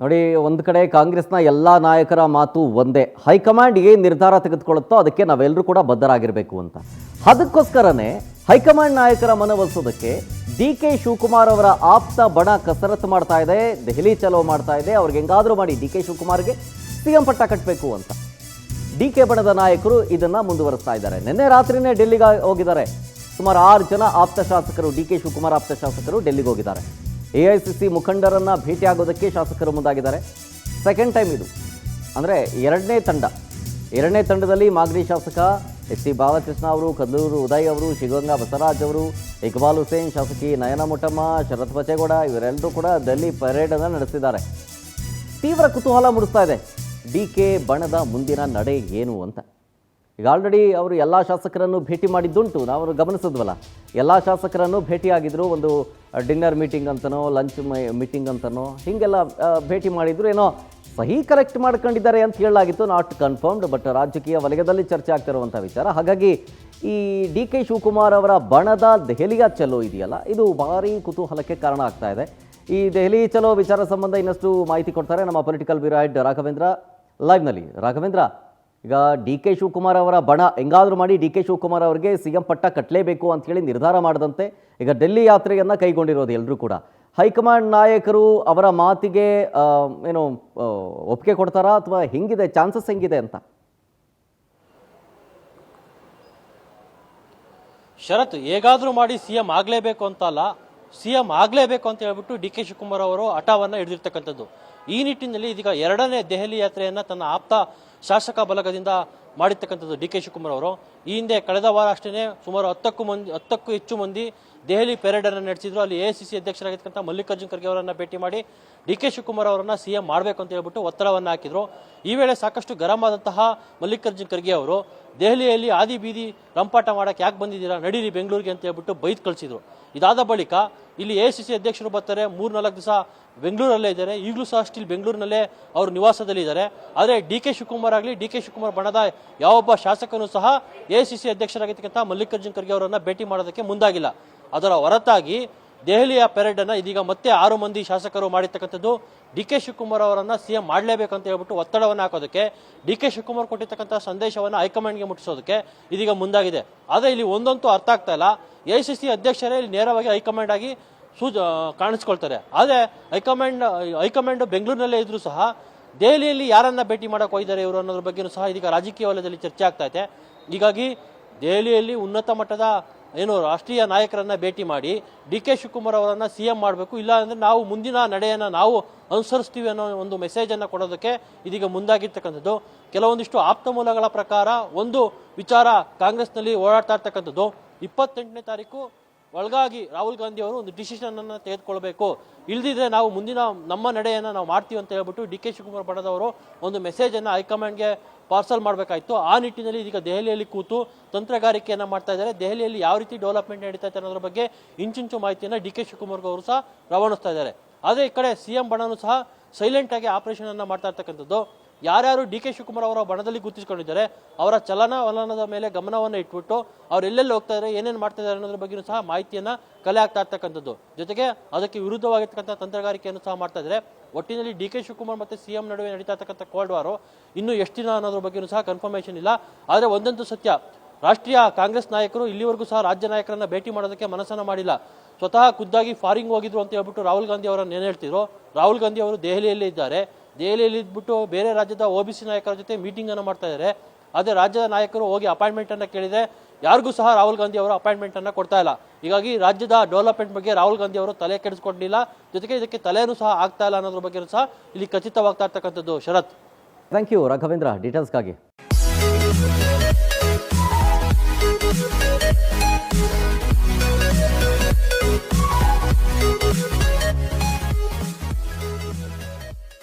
ನೋಡಿ, ಒಂದು ಕಡೆ ಕಾಂಗ್ರೆಸ್ನ ಎಲ್ಲ ನಾಯಕರ ಮಾತು ಒಂದೇ, ಹೈಕಮಾಂಡ್ ಏನು ನಿರ್ಧಾರ ತೆಗೆದುಕೊಳ್ಳುತ್ತೋ ಅದಕ್ಕೆ ನಾವೆಲ್ಲರೂ ಕೂಡ ಬದ್ಧರಾಗಿರಬೇಕು ಅಂತ. ಅದಕ್ಕೋಸ್ಕರನೇ ಹೈಕಮಾಂಡ್ ನಾಯಕರ ಮನವೊಲಿಸೋದಕ್ಕೆ ಡಿ ಕೆ ಶಿವಕುಮಾರ್ ಅವರ ಆಪ್ತ ಬಣ ಕಸರತ್ತು ಮಾಡ್ತಾ ಇದೆ, ದೆಹಲಿ ಚಲೋ ಮಾಡ್ತಾ ಇದೆ. ಅವ್ರಿಗೆ ಹೆಂಗಾದ್ರೂ ಮಾಡಿ ಡಿ ಕೆ ಶಿವಕುಮಾರ್ಗೆ ಸಿಎಂ ಪಟ್ಟ ಕಟ್ಟಬೇಕು ಅಂತ ಡಿ ಕೆ ಬಣದ ನಾಯಕರು ಇದನ್ನ ಮುಂದುವರಿಸ್ತಾ ಇದ್ದಾರೆ. ನಿನ್ನೆ ರಾತ್ರಿನೇ ಡೆಲ್ಲಿಗೆ ಹೋಗಿದ್ದಾರೆ. ಸುಮಾರು 6 ಜನ ಆಪ್ತ ಶಾಸಕರು, ಡಿ ಕೆ ಶಿವಕುಮಾರ್ ಆಪ್ತ ಶಾಸಕರು ಡೆಲ್ಲಿಗೆ ಹೋಗಿದ್ದಾರೆ. ಎಐಸಿಸಿ ಮುಖಂಡರನ್ನ ಭೇಟಿಯಾಗೋದಕ್ಕೆ ಶಾಸಕರು ಮುಂದಾಗಿದ್ದಾರೆ. ಸೆಕೆಂಡ್ ಟೈಮ್ ಇದು, ಅಂದರೆ ಎರಡನೇ ತಂಡದಲ್ಲಿ ಮಾಗಡಿ ಶಾಸಕ ಎಸ್ ಟಿ ಬಾಲಕೃಷ್ಣ ಅವರು, ಕಲ್ಲೂರು ಉದಯ್ ಅವರು, ಶಿವಗಂಗಾ ಬಸವರಾಜ್ ಅವರು, ಇಕ್ಬಾಲ್ ಹುಸೇನ್, ಶಾಸಕಿ ನಯನ ಮುಟ್ಟಮ್ಮ, ಶರತ್ ಬಚೇಗೌಡ ಇವರೆಲ್ಲರೂ ಕೂಡ ಡೆಲ್ಲಿ ಪರೇಡನ್ನು ನಡೆಸಿದ್ದಾರೆ. ತೀವ್ರ ಕುತೂಹಲ ಮೂಡಿಸ್ತಾ ಇದೆ ಡಿ ಕೆ ಬಣದ ಮುಂದಿನ ನಡೆ ಏನು ಅಂತ. ಈಗ ಆಲ್ರೆಡಿ ಅವರು ಎಲ್ಲ ಶಾಸಕರನ್ನು ಭೇಟಿ ಮಾಡಿದ್ದುಂಟು, ನಾವು ಗಮನಿಸಿದ್ವಲ್ಲ. ಎಲ್ಲ ಶಾಸಕರನ್ನು ಭೇಟಿಯಾಗಿದ್ರು, ಒಂದು ಡಿನ್ನರ್ ಮೀಟಿಂಗ್ ಅಂತನೋ, ಲಂಚ್ ಮೀಟಿಂಗ್ ಅಂತನೋ ಹೀಗೆಲ್ಲ ಭೇಟಿ ಮಾಡಿದ್ರು. ಏನೋ ಸಹಿ ಕರೆಕ್ಟ್ ಮಾಡ್ಕೊಂಡಿದ್ದಾರೆ ಅಂತ ಹೇಳಲಾಗಿತ್ತು, ನಾಟ್ ಕನ್ಫರ್ಮ್ಡ್. ಬಟ್ ರಾಜಕೀಯ ವಲಯದಲ್ಲಿ ಚರ್ಚೆ ಆಗ್ತಿರುವಂಥ ವಿಚಾರ. ಹಾಗಾಗಿ ಈ ಡಿ ಕೆ ಶಿವಕುಮಾರ್ ಅವರ ಬಣದ ದೆಹಲಿಯ ಚಲೋ ಇದೆಯಲ್ಲ, ಇದು ಭಾರಿ ಕುತೂಹಲಕ್ಕೆ ಕಾರಣ ಆಗ್ತಾ ಇದೆ. ಈ ದೆಹಲಿ ಚಲೋ ವಿಚಾರ ಸಂಬಂಧ ಇನ್ನಷ್ಟು ಮಾಹಿತಿ ಕೊಡ್ತಾರೆ ನಮ್ಮ ಪೊಲಿಟಿಕಲ್ ಬ್ಯೂರೋ ಹೆಡ್ ರಾಘವೇಂದ್ರ ಲೈವ್ನಲ್ಲಿ. ರಾಘವೇಂದ್ರ, ಈಗ ಡಿ ಕೆ ಶಿವಕುಮಾರ್ ಅವರ ಬಣ ಹೆಂಗಾದರೂ ಮಾಡಿ ಡಿ ಕೆ ಶಿವಕುಮಾರ್ ಅವರಿಗೆ ಸಿಎಂ ಪಟ್ಟ ಕಟ್ಟಲೇಬೇಕು ಅಂತೇಳಿ ನಿರ್ಧಾರ ಮಾಡದಂತೆ ಈಗ ಡೆಲ್ಲಿ ಯಾತ್ರೆಯನ್ನು ಕೈಗೊಂಡಿರೋದು ಎಲ್ಲರೂ ಕೂಡ. ಹೈಕಮಾಂಡ್ ನಾಯಕರು ಅವರ ಮಾತಿಗೆ ಏನು ಒಪ್ಪಿಗೆ ಕೊಡ್ತಾರಾ ಅಥವಾ ಹೆಂಗಿದೆ, ಚಾನ್ಸಸ್ ಹೆಂಗಿದೆ ಅಂತ? ಶರತ್, ಹೇಗಾದರೂ ಮಾಡಿ ಸಿಎಂ ಆಗಲೇಬೇಕು ಅಂತ ಅಲ್ಲ, ಸಿಎಂ ಆಗಲೇಬೇಕು ಅಂತ ಹೇಳ್ಬಿಟ್ಟು ಡಿ ಕೆ ಶಿವಕುಮಾರ್ ಅವರು ಹಠವನ್ನು ಹಿಡಿದಿರ್ತಕ್ಕಂಥದ್ದು. ಈ ನಿಟ್ಟಿನಲ್ಲಿ ಇದೀಗ 2ನೇ ದೆಹಲಿ ಯಾತ್ರೆಯನ್ನು ತನ್ನ ಆಪ್ತ ಶಾಸಕ ಬಲಗದಿಂದ ಮಾಡಿರ್ತಕ್ಕಂಥದ್ದು ಡಿ ಕೆ ಶಿವಕುಮಾರ್ ಅವರು. ಈ ಹಿಂದೆ ಕಳೆದ ವಾರ ಅಷ್ಟೇ ಸುಮಾರು 10ಕ್ಕೂ ಹೆಚ್ಚು ಮಂದಿ ದೆಹಲಿ ಪೆರೇಡನ್ನು ನಡೆಸಿದ್ರು. ಅಲ್ಲಿ ಎಐಸಿಸಿ ಅಧ್ಯಕ್ಷರಾಗಿರ್ತಕ್ಕಂಥ ಮಲ್ಲಿಕಾರ್ಜುನ್ ಖರ್ಗೆ ಅವರನ್ನು ಭೇಟಿ ಮಾಡಿ ಡಿ ಕೆ ಶಿವಕುಮಾರ್ ಅವರನ್ನ ಸಿಎಂ ಮಾಡಬೇಕು ಅಂತ ಹೇಳ್ಬಿಟ್ಟು ಒತ್ತಡವನ್ನು ಹಾಕಿದ್ರು. ಈ ವೇಳೆ ಸಾಕಷ್ಟು ಗರಂ ಆದಂತಹ ಮಲ್ಲಿಕಾರ್ಜುನ್ ಖರ್ಗೆ ಅವರು ದೆಹಲಿಯಲ್ಲಿ ಆದಿ ಬೀದಿ ರಂಪಾಟ ಮಾಡಕ್ಕೆ ಯಾಕೆ ಬಂದಿದ್ದೀರಾ, ನಡೀರಿ ಬೆಂಗಳೂರಿಗೆ ಅಂತ ಹೇಳ್ಬಿಟ್ಟು ಬೈದು ಕಳಿಸಿದ್ರು. ಇದಾದ ಬಳಿಕ ಇಲ್ಲಿ ಎಐಸಿಸಿ ಅಧ್ಯಕ್ಷರು ಬರ್ತಾರೆ, 3-4 ದಿವಸ ಬೆಂಗಳೂರಲ್ಲೇ ಇದ್ದಾರೆ. ಈಗಲೂ ಸಹ ಸ್ಟಿಲ್ ಬೆಂಗಳೂರಿನಲ್ಲೇ ಅವರು ನಿವಾಸದಲ್ಲಿ ಇದ್ದಾರೆ. ಆದರೆ ಡಿ ಕೆ ಶಿವಕುಮಾರ್ ಆಗಲಿ, ಡಿ ಕೆ ಶಿವಕುಮಾರ್ ಬಣದ ಯಾವೊಬ್ಬ ಶಾಸಕನೂ ಸಹ ಎಐಸಿಸಿ ಅಧ್ಯಕ್ಷರಾಗಿರ್ತಕ್ಕಂಥ ಮಲ್ಲಿಕಾರ್ಜುನ್ ಖರ್ಗೆ ಅವರನ್ನ ಭೇಟಿ ಮಾಡೋದಕ್ಕೆ ಮುಂದಾಗಿಲ್ಲ. ಅದರ ಹೊರತಾಗಿ ದೆಹಲಿಯ ಪೆರೇಡನ್ನು ಇದೀಗ ಮತ್ತೆ 6 ಮಂದಿ ಶಾಸಕರು ಮಾಡಿರ್ತಕ್ಕಂಥದ್ದು ಡಿ ಕೆ ಶಿವಕುಮಾರ್ ಅವರನ್ನ ಸಿಎಂ ಮಾಡಲೇಬೇಕಂತ ಹೇಳ್ಬಿಟ್ಟು ಒತ್ತಡವನ್ನು ಹಾಕೋದಕ್ಕೆ, ಡಿ ಕೆ ಶಿವಕುಮಾರ್ ಕೊಟ್ಟಿರ್ತಕ್ಕಂಥ ಸಂದೇಶವನ್ನು ಹೈಕಮಾಂಡ್ಗೆ ಮುಟ್ಟಿಸೋದಕ್ಕೆ ಇದೀಗ ಮುಂದಾಗಿದೆ. ಆದರೆ ಇಲ್ಲಿ ಒಂದಂತೂ ಅರ್ಥ ಆಗ್ತಾ ಇಲ್ಲ, ಎಐಸಿಸಿ ಅಧ್ಯಕ್ಷರೇ ಇಲ್ಲಿ ನೇರವಾಗಿ ಹೈಕಮಾಂಡ್ ಆಗಿ ಕಾಣಿಸ್ಕೊಳ್ತಾರೆ. ಆದರೆ ಹೈಕಮಾಂಡ್ ಬೆಂಗಳೂರಿನಲ್ಲೇ ಇದ್ರೂ ಸಹ ದೆಹಲಿಯಲ್ಲಿ ಯಾರನ್ನ ಭೇಟಿ ಮಾಡಕ್ಕೆ ಹೋಗಿದ್ದಾರೆ ಇವರು ಅನ್ನೋದ್ರ ಬಗ್ಗೆಯೂ ಸಹ ಇದೀಗ ರಾಜಕೀಯ ವಲಯದಲ್ಲಿ ಚರ್ಚೆ ಆಗ್ತಾ ಇದೆ. ಹೀಗಾಗಿ ದೆಹಲಿಯಲ್ಲಿ ಉನ್ನತ ಮಟ್ಟದ ರಾಷ್ಟ್ರೀಯ ನಾಯಕರನ್ನ ಭೇಟಿ ಮಾಡಿ ಡಿ ಕೆ ಶಿವಕುಮಾರ್ ಅವರನ್ನ ಸಿಎಂ ಮಾಡಬೇಕು, ಇಲ್ಲ ಅಂದ್ರೆ ನಾವು ಮುಂದಿನ ನಡೆಯನ್ನ ನಾವು ಅನುಸರಿಸ್ತೀವಿ ಅನ್ನೋ ಒಂದು ಮೆಸೇಜ್ ಅನ್ನ ಕೊಡೋದಕ್ಕೆ ಇದೀಗ ಮುಂದಾಗಿರ್ತಕ್ಕಂಥದ್ದು. ಕೆಲವೊಂದಿಷ್ಟು ಆಪ್ತ ಮೂಲಗಳ ಪ್ರಕಾರ ಒಂದು ವಿಚಾರ ಕಾಂಗ್ರೆಸ್ನಲ್ಲಿ ಓಡಾಡ್ತಾ ಇರ್ತಕ್ಕಂಥದ್ದು, 28ನೇ ತಾರೀಕು ಒಳಗಾಗಿ ರಾಹುಲ್ ಗಾಂಧಿ ಅವರು ಒಂದು ಡಿಸಿಷನ್ ಅನ್ನು ತೆಗೆದುಕೊಳ್ಬೇಕು, ಇಲ್ದಿದ್ರೆ ನಾವು ಮುಂದಿನ ನಮ್ಮ ನಡೆಯನ್ನ ನಾವು ಮಾಡ್ತೀವಿ ಅಂತ ಹೇಳ್ಬಿಟ್ಟು ಡಿ ಕೆ ಶಿವಕುಮಾರ್ ಬಣದವರು ಒಂದು ಮೆಸೇಜ್ ಅನ್ನ ಹೈಕಮಾಂಡ್ಗೆ ಪಾರ್ಸಲ್ ಮಾಡಬೇಕಾಯ್ತು. ಆ ನಿಟ್ಟಿನಲ್ಲಿ ಇದೀಗ ದೆಹಲಿಯಲ್ಲಿ ಕೂತು ತಂತ್ರಗಾರಿಕೆಯನ್ನ ಮಾಡ್ತಾ ಇದ್ದಾರೆ. ದೆಹಲಿಯಲ್ಲಿ ಯಾವ ರೀತಿ ಡೆವಲಪ್ಮೆಂಟ್ ನಡೀತಾ ಇದೆ ಅನ್ನೋದ್ರ ಬಗ್ಗೆ ಇಂಚಿಂಚು ಮಾಹಿತಿಯನ್ನ ಡಿ ಕೆ ಶಿವಕುಮಾರ್ ಅವರು ಸಹ ರವಾನಿಸ್ತಾ ಇದ್ದಾರೆ. ಆದರೆ ಈ ಕಡೆ ಸಿಎಂ ಬಣನೂ ಸಹ ಸೈಲೆಂಟ್ ಆಗಿ ಆಪರೇಷನ್ ಅನ್ನ ಮಾಡ್ತಾ ಇರ್ತಕ್ಕಂಥದ್ದು. ಯಾರ್ಯಾರು ಡಿ ಕೆ ಶಿವಕುಮಾರ್ ಅವರ ಬಣದಲ್ಲಿ ಗುರುತಿಸಿಕೊಂಡಿದ್ದಾರೆ ಅವರ ಚಲನವಲನದ ಮೇಲೆ ಗಮನವನ್ನು ಇಟ್ಬಿಟ್ಟು ಅವ್ರು ಎಲ್ಲೆಲ್ಲಿ ಹೋಗ್ತಾ ಇದ್ದಾರೆ, ಏನೇನು ಮಾಡ್ತಾ ಇದ್ದಾರೆ ಅನ್ನೋದ್ರ ಬಗ್ಗೆ ಸಹ ಮಾಹಿತಿಯನ್ನ ಕಲೆ ಆಗ್ತಾ ಇರ್ತಕ್ಕಂಥದ್ದು. ಜೊತೆಗೆ ಅದಕ್ಕೆ ವಿರುದ್ಧವಾಗಿರ್ತಕ್ಕಂಥ ತಂತ್ರಗಾರಿಕೆಯನ್ನು ಸಹ ಮಾಡ್ತಾ ಇದ್ದಾರೆ. ಒಟ್ಟಿನಲ್ಲಿ ಡಿ ಕೆ ಶಿವಕುಮಾರ್ ಮತ್ತೆ ಸಿಎಂ ನಡುವೆ ನಡೀತಾ ಇರ್ತಕ್ಕಂಥ ಕೋಲ್ಡ್ ವಾರು ಇನ್ನೂ ಎಷ್ಟು ದಿನ ಅನ್ನೋದ್ರ ಬಗ್ಗೆ ಸಹ ಕನ್ಫರ್ಮೇಷನ್ ಇಲ್ಲ. ಆದರೆ ಒಂದಂತೂ ಸತ್ಯ, ರಾಷ್ಟ್ರೀಯ ಕಾಂಗ್ರೆಸ್ ನಾಯಕರು ಇಲ್ಲಿವರೆಗೂ ಸಹ ರಾಜ್ಯ ನಾಯಕರನ್ನ ಭೇಟಿ ಮಾಡೋದಕ್ಕೆ ಮನಸ್ಸನ್ನ ಮಾಡಿಲ್ಲ. ಸ್ವತಃ ಖುದ್ದಾಗಿ ಫಾರಿಂಗ್ ಹೋಗಿದ್ರು ಅಂತ ಹೇಳ್ಬಿಟ್ಟು ರಾಹುಲ್ ಗಾಂಧಿ ಅವರನ್ನು ಏನು ಹೇಳ್ತಿದ್ರು. ರಾಹುಲ್ ಗಾಂಧಿ ಅವರು ದೆಹಲಿಯಲ್ಲೇ ಇದ್ದಾರೆ. ದೆಹಲಿಯಲ್ಲಿ ಇದ್ಬಿಟ್ಟು ಬೇರೆ ರಾಜ್ಯದ ಒಬಿಸಿ ನಾಯಕರ ಜೊತೆ ಮೀಟಿಂಗ್ ಅನ್ನು ಮಾಡ್ತಾ ಇದ್ದಾರೆ. ಅದೇ ರಾಜ್ಯದ ನಾಯಕರು ಹೋಗಿ ಅಪಾಯಿಂಟ್ಮೆಂಟ್ ಅನ್ನ ಕೇಳಿದ್ರೆ ಯಾರಿಗೂ ಸಹ ರಾಹುಲ್ ಗಾಂಧಿ ಅವರು ಅಪಾಯಿಂಟ್ಮೆಂಟ್ ಅನ್ನ ಕೊಡ್ತಾ ಇಲ್ಲ. ಹೀಗಾಗಿ ರಾಜ್ಯದ ಡೆವಲಪ್ಮೆಂಟ್ ಬಗ್ಗೆ ರಾಹುಲ್ ಗಾಂಧಿ ಅವರು ತಲೆ ಕೆಡಿಸ್ಕೊಂಡಿಲ್ಲ, ಜೊತೆಗೆ ಇದಕ್ಕೆ ತಲೆನೂ ಸಹ ಆಗ್ತಾ ಇಲ್ಲ ಅನ್ನೋದ್ರ ಬಗ್ಗೆ ಸಹ ಇಲ್ಲಿ ಖಚಿತವಾಗ್ತಾ ಇರ್ತಕ್ಕಂಥದ್ದು. ಶರತ್, ಥ್ಯಾಂಕ್ ಯು ರಾಘವೇಂದ್ರ ಡೀಟೇಲ್ಸ್ಗಾಗಿ.